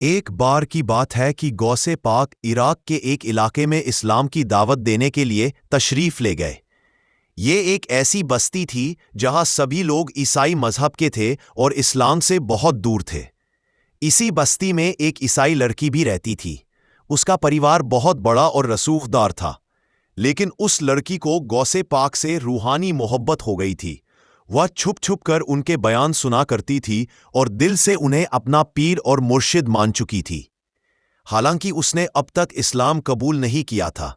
ایک بار کی بات ہے کہ غوث پاک عراق کے ایک علاقے میں اسلام کی دعوت دینے کے لیے تشریف لے گئے۔ یہ ایک ایسی بستی تھی جہاں سبھی لوگ عیسائی مذہب کے تھے اور اسلام سے بہت دور تھے۔ اسی بستی میں ایک عیسائی لڑکی بھی رہتی تھی۔ اس کا پریوار بہت بڑا اور رسوخ دار تھا، لیکن اس لڑکی کو غوث پاک سے روحانی محبت ہو گئی تھی۔ وہ چھپ چھپ کر ان کے بیان سنا کرتی تھی اور دل سے انہیں اپنا پیر اور مرشد مان چکی تھی۔ حالانکہ اس نے اب تک اسلام قبول نہیں کیا تھا،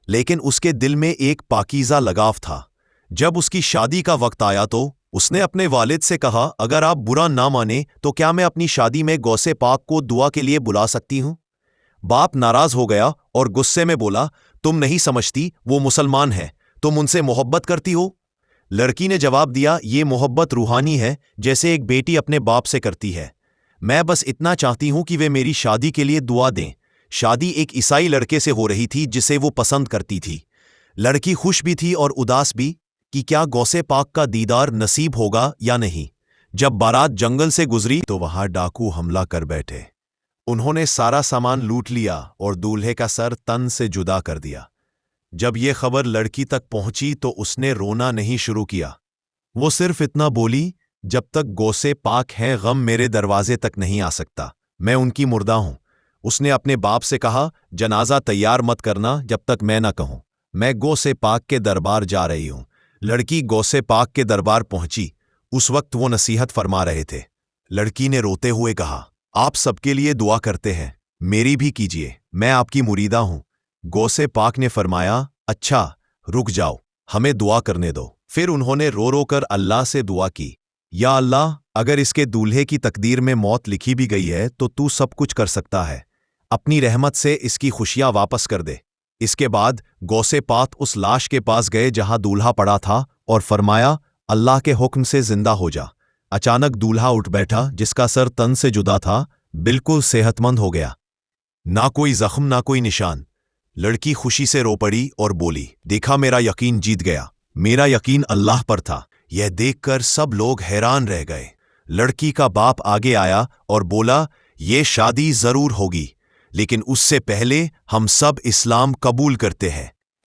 لیکن اس کے دل میں ایک پاکیزہ لگاؤ تھا۔ جب اس کی شادی کا وقت آیا تو اس نے اپنے والد سے کہا، اگر آپ برا نہ مانیں تو کیا میں اپنی شادی میں غوث پاک کو دعا کے لیے بلا سکتی ہوں؟ باپ ناراض ہو گیا اور غصے میں بولا، تم نہیں سمجھتی، وہ مسلمان ہے، تم ان سے محبت کرتی ہو؟ لڑکی نے جواب دیا، یہ محبت روحانی ہے، جیسے ایک بیٹی اپنے باپ سے کرتی ہے۔ میں بس اتنا چاہتی ہوں کہ وہ میری شادی کے لیے دعا دیں۔ شادی ایک عیسائی لڑکے سے ہو رہی تھی جسے وہ پسند کرتی تھی۔ لڑکی خوش بھی تھی اور اداس بھی کہ کیا غوث پاک کا دیدار نصیب ہوگا یا نہیں۔ جب بارات جنگل سے گزری تو وہاں ڈاکو حملہ کر بیٹھے۔ انہوں نے سارا سامان لوٹ لیا اور دولہے کا سر تن سے جدا کر دیا۔ جب یہ خبر لڑکی تک پہنچی تو اس نے رونا نہیں شروع کیا۔ وہ صرف اتنا بولی، جب تک غوث پاک ہیں غم میرے دروازے تک نہیں آ سکتا، میں ان کی مردہ ہوں۔ اس نے اپنے باپ سے کہا، جنازہ تیار مت کرنا جب تک میں نہ کہوں، میں غوث پاک کے دربار جا رہی ہوں۔ لڑکی غوث پاک کے دربار پہنچی۔ اس وقت وہ نصیحت فرما رہے تھے۔ لڑکی نے روتے ہوئے کہا، آپ سب کے لیے دعا کرتے ہیں، میری بھی کیجیے، میں آپ کی مریدہ ہوں۔ غوث پاک نے فرمایا، اچھا رک جاؤ، ہمیں دعا کرنے دو۔ پھر انہوں نے رو رو کر اللہ سے دعا کی، یا اللہ، اگر اس کے دولہے کی تقدیر میں موت لکھی بھی گئی ہے تو سب کچھ کر سکتا ہے، اپنی رحمت سے اس کی خوشیاں واپس کر دے۔ اس کے بعد غوث پاک اس لاش کے پاس گئے جہاں دولہا پڑا تھا اور فرمایا، اللہ کے حکم سے زندہ ہو جا۔ اچانک دولہا اٹھ بیٹھا، جس کا سر تن سے جدا تھا، بالکل صحت مند ہو گیا، نہ کوئی زخم نہ کوئی نشان۔ لڑکی خوشی سے رو پڑی اور بولی، دیکھا میرا یقین جیت گیا، میرا یقین اللہ پر تھا۔ یہ دیکھ کر سب لوگ حیران رہ گئے۔ لڑکی کا باپ آگے آیا اور بولا، یہ شادی ضرور ہوگی، لیکن اس سے پہلے ہم سب اسلام قبول کرتے ہیں۔